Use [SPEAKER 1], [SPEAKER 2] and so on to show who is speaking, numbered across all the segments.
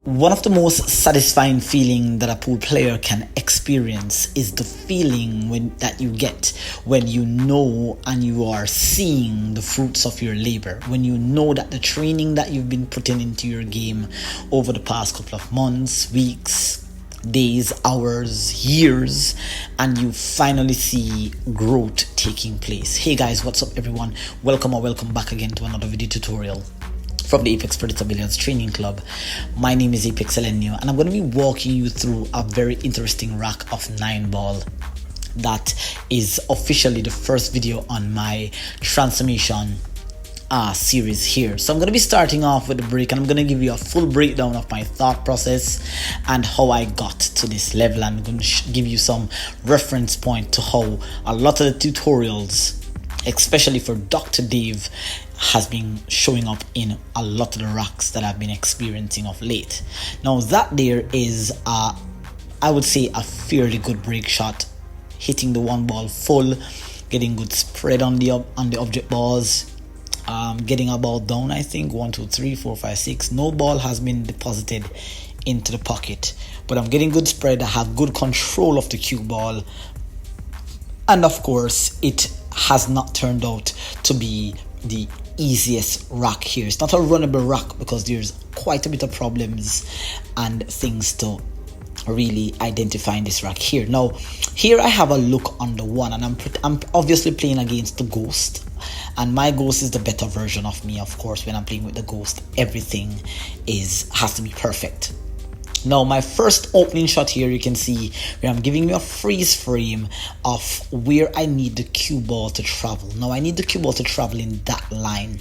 [SPEAKER 1] One of the most satisfying feeling that a pool player can experience is the feeling that you get when you know and you are seeing the fruits of your labor, when you know that the training that you've been putting into your game over the past couple of months, weeks, days, hours, years, and you finally see growth taking place. Hey guys, what's up everyone? Welcome back again to another video tutorial from the Apex Predator Billiards Training Club. My name is Apex Elenio, and I'm going to be walking you through a very interesting rack of 9-ball. That is officially the first video on my transformation series here. So I'm going to be starting off with the break, and I'm going to give you a full breakdown of my thought process and how I got to this level. I'm going to give you some reference point to how a lot of the tutorials, especially for Dr. Dave, has been showing up in a lot of the racks that I've been experiencing of late. Now that there is I would say a fairly good break shot, hitting the one ball full, getting good spread on the object balls, getting a ball down. I think 1 2 3 4 5 6 no ball has been deposited into the pocket, but I'm getting good spread. I have good control of the cue ball, and of course it has not turned out to be the easiest rack here. It's not a runnable rack because there's quite a bit of problems and things to really identify in this rack here. Now here I have a look on the one, and I'm obviously playing against the Ghost, and my Ghost is the better version of me. Of course, when I'm playing with the Ghost, everything has to be perfect. Now my first opening shot here, you can see where I'm giving you a freeze frame of where I need the cue ball to travel. Now I need the cue ball to travel in that line,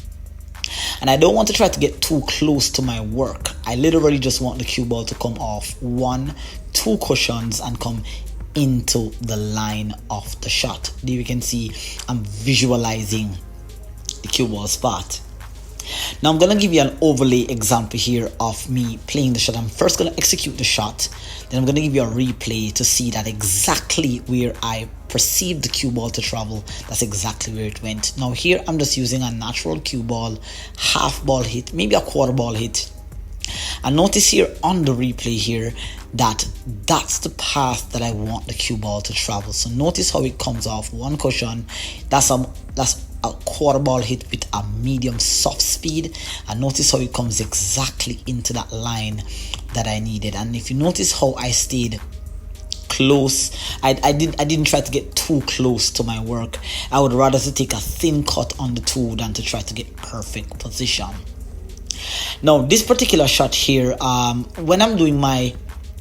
[SPEAKER 1] and I don't want to try to get too close to my work. I literally just want the cue ball to come off 1 2 cushions and come into the line of the shot. There you can see I'm visualizing the cue ball spot. Now I'm going to give you an overlay example here of me playing the shot. I'm first going to execute the shot, then I'm going to give you a replay to see that exactly where I perceived the cue ball to travel, that's exactly where it went. Now here I'm just using a natural cue ball, half ball hit, maybe a quarter ball hit. And notice here on the replay here that that's the path that I want the cue ball to travel. So notice how it comes off 1 cushion. That's a quarter ball hit with a medium soft speed, and notice how it comes exactly into that line that I needed. And if you notice how I stayed close, I didn't try to get too close to my work. I would rather to take a thin cut on the 2 than to try to get perfect position. Now this particular shot here, when I'm doing my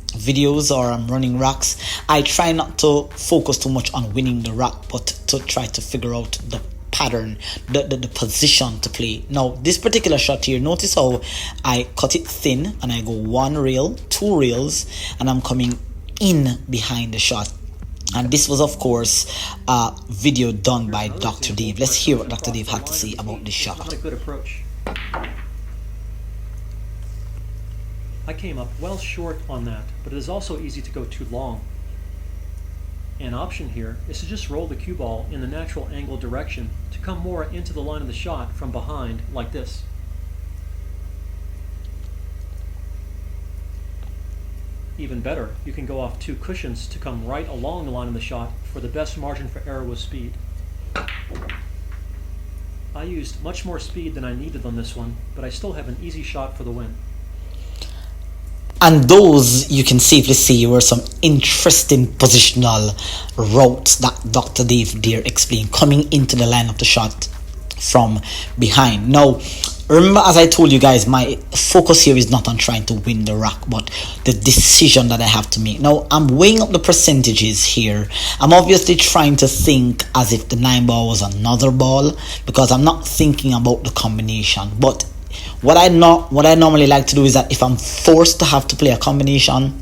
[SPEAKER 1] videos or I'm running racks, I try not to focus too much on winning the rack, but to try to figure out the pattern, the position to play. Now this particular shot here, notice how I cut it thin and I go 1 rail, 2 rails, and I'm coming in behind the shot. And this was of course a video done by Dr. Dave. Let's hear what Dr. Dave had to say about this shot.
[SPEAKER 2] Not a good approach. I came up well short on that, but it is also easy to go too long. An option here is to just roll the cue ball in the natural angle direction to come more into the line of the shot from behind, like this. Even better, you can go off 2 cushions to come right along the line of the shot for the best margin for error with speed. I used much more speed than I needed on this one, but I still have an easy shot for the win.
[SPEAKER 1] And those, you can safely say, were some interesting positional routes that Dr. Dave there explained, coming into the line of the shot from behind. Now remember, as I told you guys, my focus here is not on trying to win the rack, but the decision that I have to make. Now I'm weighing up the percentages here. I'm obviously trying to think as if the 9-ball was another ball, because I'm not thinking about the combination. But what I normally like to do is that if I'm forced to have to play a combination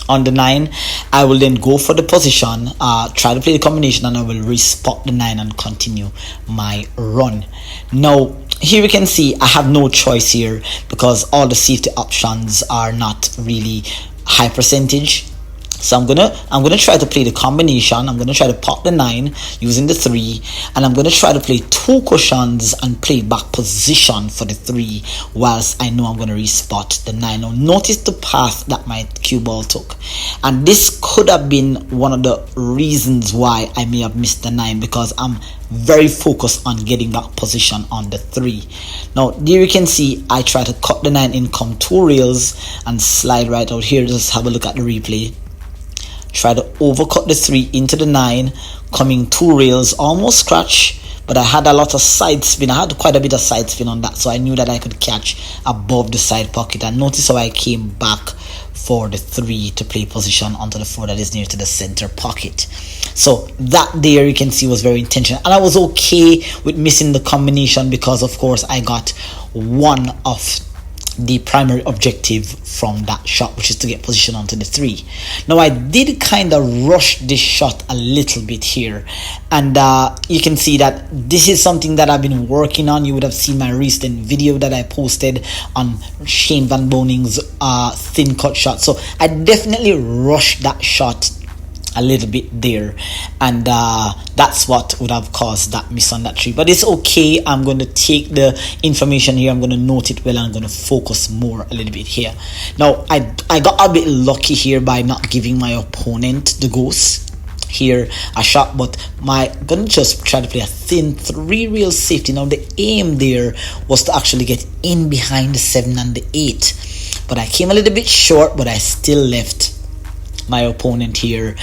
[SPEAKER 1] on the 9, I will then go for the position, try to play the combination, and I will respot the 9 and continue my run. Now here we can see I have no choice here because all the safety options are not really high percentage. So I'm gonna try to play the combination. I'm gonna try to pop the 9 using the 3, and I'm gonna try to play 2 cushions and play back position for the 3, whilst I know I'm gonna respot the 9. Now notice the path that my cue ball took, and this could have been one of the reasons why I may have missed the 9, because I'm very focused on getting back position on the 3. Now there you can see I try to cut the 9 in, come 2 rails and slide right out here. Just have a look at the replay. Try to overcut the 3 into the 9, coming 2 rails, almost scratch, but I had a lot of side spin. I had quite a bit of side spin on that, so I knew that I could catch above the side pocket. And notice how I came back for the 3 to play position onto the 4 that is near to the center pocket. So that there you can see was very intentional, and I was okay with missing the combination because of course I got one of the primary objective from that shot, which is to get position onto the 3. Now I did kind of rush this shot a little bit here, and you can see that this is something that I've been working on. You would have seen my recent video that I posted on Shane Van Boning's thin cut shot. So I definitely rushed that shot a little bit there, and that's what would have caused that miss on that 3, but it's okay. I'm going to take the information here, I'm going to note it well, I'm going to focus more a little bit here. Now I got a bit lucky here by not giving my opponent the ghost here a shot, but my gonna just try to play a thin 3 rail safety. Now the aim there was to actually get in behind the 7 and the 8, but I came a little bit short, but I still left my opponent here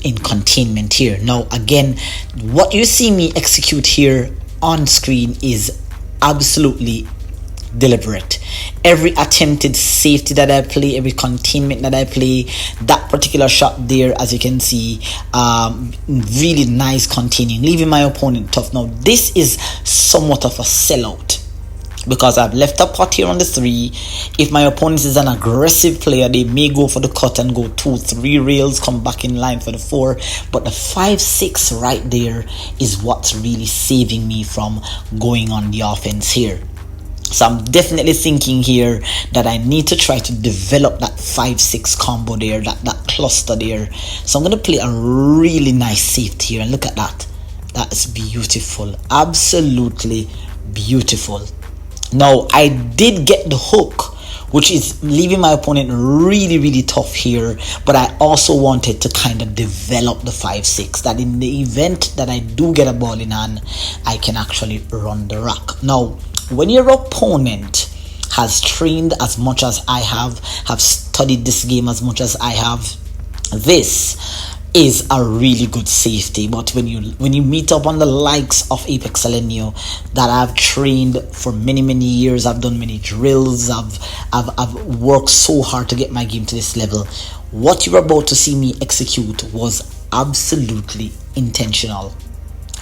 [SPEAKER 1] in containment here. Now again, what you see me execute here on screen is absolutely deliberate. Every attempted safety that I play, every containment that I play, that particular shot there, as you can see, really nice containing, leaving my opponent tough. Now this is somewhat of a sellout, because I've left a pot here on the 3. If my opponent is an aggressive player, they may go for the cut and go 2-3 rails, come back in line for the 4, but the 5-6 right there is what's really saving me from going on the offense here. So I'm definitely thinking here that I need to try to develop that 5-6 combo there, that cluster there. So I'm going to play a really nice safety here, and look at that. That is beautiful, absolutely beautiful. Now I did get the hook, which is leaving my opponent really tough here, but I also wanted to kind of develop the 5-6, that in the event that I do get a ball in hand, I can actually run the rack. Now when your opponent has trained as much as I have studied this game as much as I have, this is a really good safety. But when you meet up on the likes of Apex Selenio that I've trained for many years, I've done many drills, I've worked so hard to get my game to this level, what you're about to see me execute was absolutely intentional.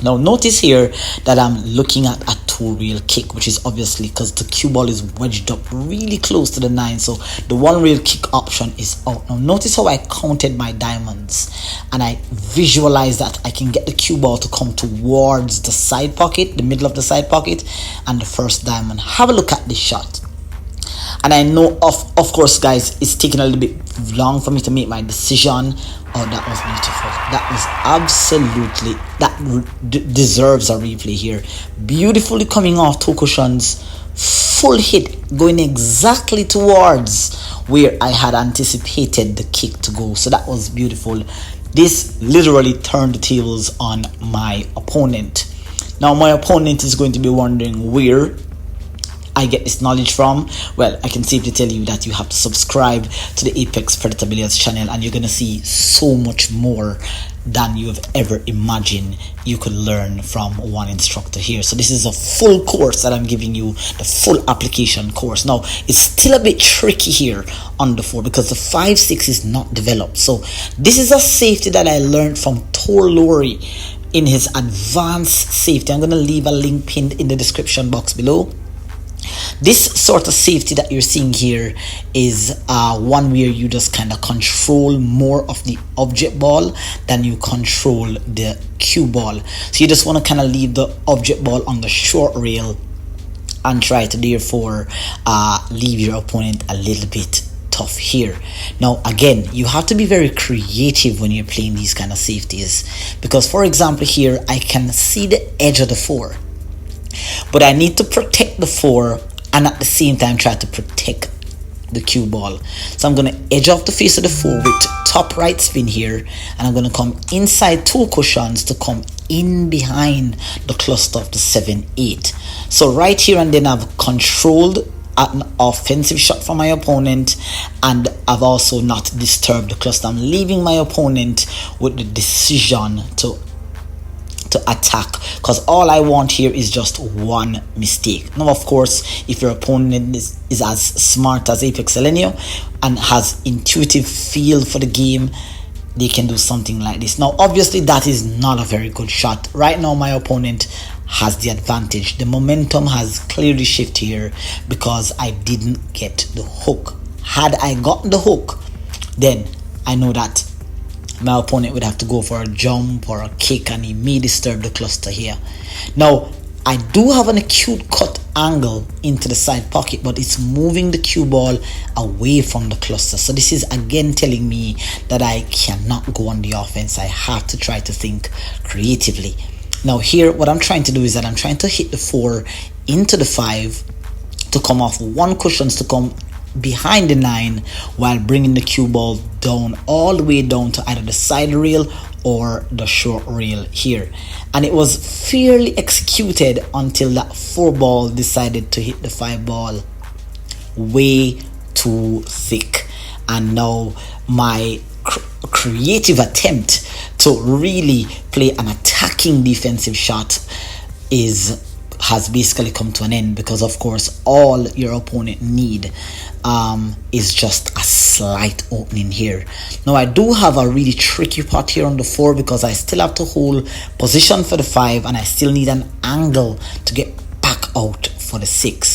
[SPEAKER 1] Now notice here that I'm looking at a 2 rail kick, which is obviously because the cue ball is wedged up really close to the 9, so the 1 rail kick option is out. Now notice how I counted my diamonds, and I visualize that I can get the cue ball to come towards the side pocket, the middle of the side pocket, and the first diamond. Have a look at this shot. And I know of course guys, it's taking a little bit long for me to make my decision. Oh, that was beautiful. That was absolutely, that deserves a replay here. Beautifully coming off 2 cushions, full hit, going exactly towards where I had anticipated the kick to go. So that was beautiful. This literally turned the tables on my opponent. Now my opponent is going to be wondering where I get this knowledge from. Well, I can safely tell you that you have to subscribe to the Apex Predator Billiards channel, and you're going to see so much more than you have ever imagined you could learn from one instructor here. So this is a full course that I'm giving you, the full application course. Now it's still a bit tricky here on the 4 because the 5-6 is not developed. So this is a safety that I learned from Tor Lowry in his advanced safety. I'm going to leave a link pinned in the description box below. This sort of safety that you're seeing here is one where you just kind of control more of the object ball than you control the cue ball. So you just want to kind of leave the object ball on the short rail and try to therefore leave your opponent a little bit tough here. Now again, you have to be very creative when you're playing these kind of safeties, because for example here I can see the edge of the 4, but I need to protect the 4 and at the same time try to protect the cue ball. So I'm going to edge off the face of the 4 with top right spin here, and I'm going to come inside 2 cushions to come in behind the cluster of the 7-8. So right here and then I've controlled an offensive shot from my opponent, and I've also not disturbed the cluster. I'm leaving my opponent with the decision to attack, because all I want here is just one mistake. Now of course, if your opponent is as smart as Apex Selenio and has intuitive feel for the game, they can do something like this. Now obviously that is not a very good shot. Right now my opponent has the advantage. The momentum has clearly shifted here because I didn't get the hook. Had I gotten the hook, then I know that my opponent would have to go for a jump or a kick, and he may disturb the cluster here. Now I do have an acute cut angle into the side pocket, but it's moving the cue ball away from the cluster. So this is again telling me that I cannot go on the offense. I have to try to think creatively. Now here what I'm trying to do is that I'm trying to hit the 4 into the 5 to come off 1 cushions to come behind the 9 while bringing the cue ball down, all the way down to either the side rail or the short rail here. And it was fairly executed until that 4 ball decided to hit the 5 ball way too thick. And now my creative attempt to really play an attacking defensive shot has basically come to an end, because of course all your opponent need is just a slight opening here. Now I do have a really tricky pot here on the 4, because I still have to hold position for the 5 and I still need an angle to get back out for the 6.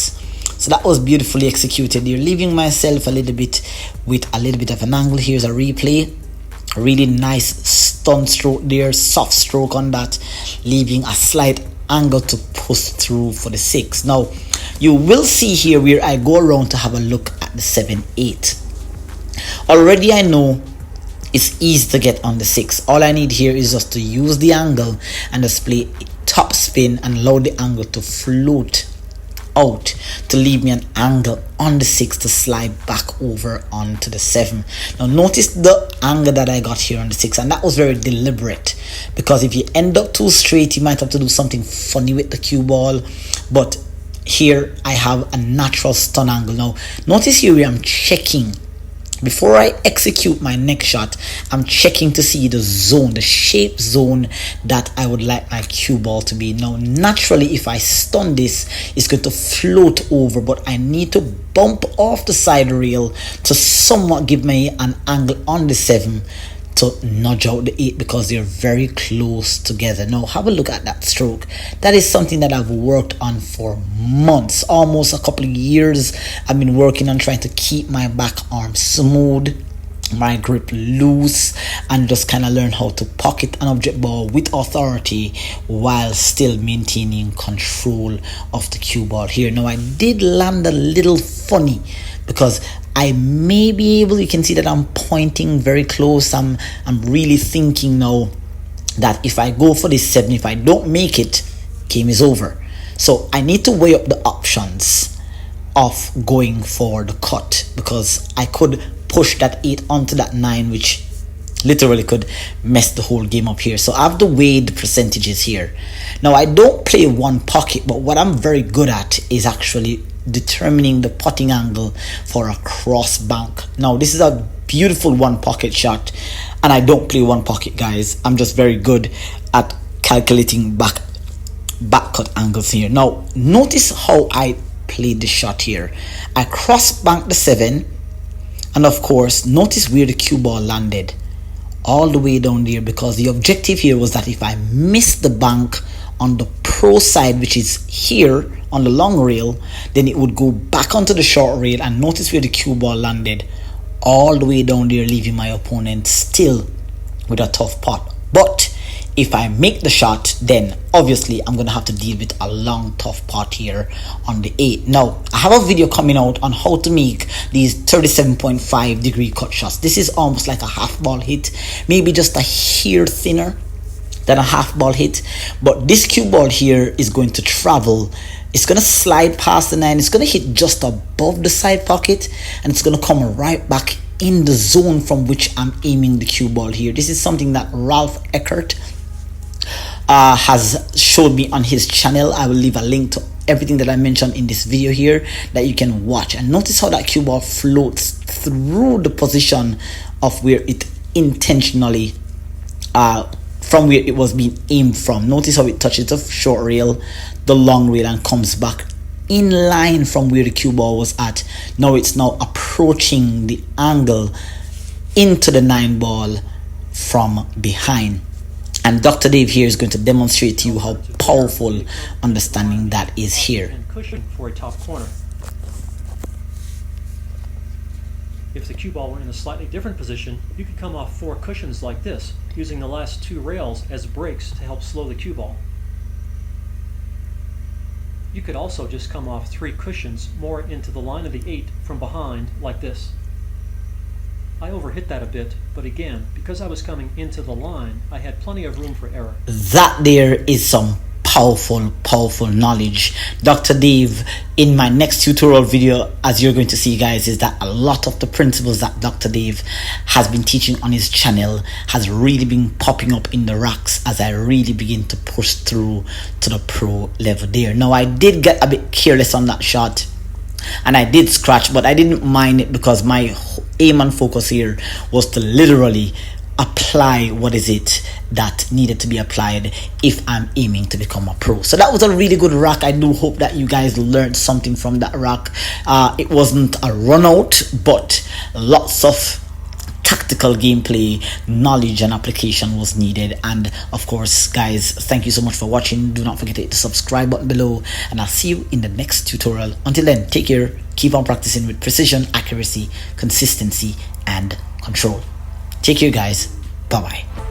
[SPEAKER 1] So that was beautifully executed. You're leaving myself a little bit with a little bit of an angle. Here's a replay. A really nice stun stroke there, soft stroke on that, leaving a slight angle to push through for the 6. Now you will see here where I go around to have a look at the 7-8. Already I know it's easy to get on the 6. All I need here is just to use the angle and just play top spin and allow the angle to float out to leave me an angle on the 6 to slide back over onto the 7. Now notice the angle that I got here on the 6, and that was very deliberate, because if you end up too straight you might have to do something funny with the cue ball. But here I have a natural stun angle. Now notice here where I'm checking before I execute my next shot. I'm checking to see the zone, the shape zone that I would like my cue ball to be. Now naturally if I stun this, it's going to float over, but I need to bump off the side rail to somewhat give me an angle on the 7 to nudge out the 8, because they're very close together. Now have a look at that stroke. That is something that I've worked on for months, almost a couple of years. I've been working on trying to keep my back arm smooth, my grip loose, and just kind of learn how to pocket an object ball with authority while still maintaining control of the cue ball here. Now I did land a little funny because I may be able, you can see that I'm pointing very close. I'm really thinking now that if I go for this 7, if I don't make it, game is over. So I need to weigh up the options of going for the cut, because I could push that 8 onto that 9, which literally could mess the whole game up here. So I have to weigh the percentages here. Now I don't play one pocket, but what I'm very good at is actually determining the putting angle for a cross bank. Now this is a beautiful one pocket shot, and I don't play one pocket, guys. I'm just very good at calculating back cut angles here. Now notice how I played the shot here. I cross bank the 7, and of course notice where the cue ball landed, all the way down there, because the objective here was that if I miss the bank on the pro side, which is here on the long rail, then it would go back onto the short rail, and notice where the cue ball landed, all the way down there, leaving my opponent still with a tough pot. But if I make the shot, then obviously I'm going to have to deal with a long tough pot here on the 8. Now, I have a video coming out on how to make these 37.5 degree cut shots. This is almost like a half ball hit, maybe just a hair thinner than a half ball hit. But this cue ball here is going to travel. It's going to slide past the 9. It's going to hit just above the side pocket, and it's going to come right back in the zone from which I'm aiming the cue ball here. This is something that Ralph Eckert has showed me on his channel. I will leave a link to everything that I mentioned in this video here that you can watch, and notice how that cue ball floats through the position of where it intentionally from where it was being aimed from. Notice how it touches the short rail, the long rail, and comes back in line from where the cue ball was at. Now it's now approaching the angle into the 9 ball from behind. And Dr. Dave here is going to demonstrate to you how powerful understanding that is here.
[SPEAKER 2] And cushion for a top corner. If the cue ball were in a slightly different position, you could come off 4 cushions like this, using the last 2 rails as brakes to help slow the cue ball. You could also just come off 3 cushions more into the line of the 8 from behind like this. I overhit that a bit, but again, because I was coming into the line, I had plenty of room for error.
[SPEAKER 1] That there is some powerful knowledge. Dr. Dave, in my next tutorial video, as you're going to see, guys, is that a lot of the principles that Dr. Dave has been teaching on his channel has really been popping up in the racks as I really begin to push through to the pro level there. Now, I did get a bit careless on that shot, and I did scratch, but I didn't mind it because my aim and focus here was to literally apply what is it that needed to be applied if I'm aiming to become a pro. So that was a really good rack. I do hope that you guys learned something from that rack. It wasn't a run out, but lots of tactical gameplay knowledge and application was needed. And of course, guys, thank you so much for watching. Do not forget to hit the subscribe button below, and I'll see you in the next tutorial. Until then, take care, keep on practicing with precision, accuracy, consistency, and control. Take care, guys. Bye bye.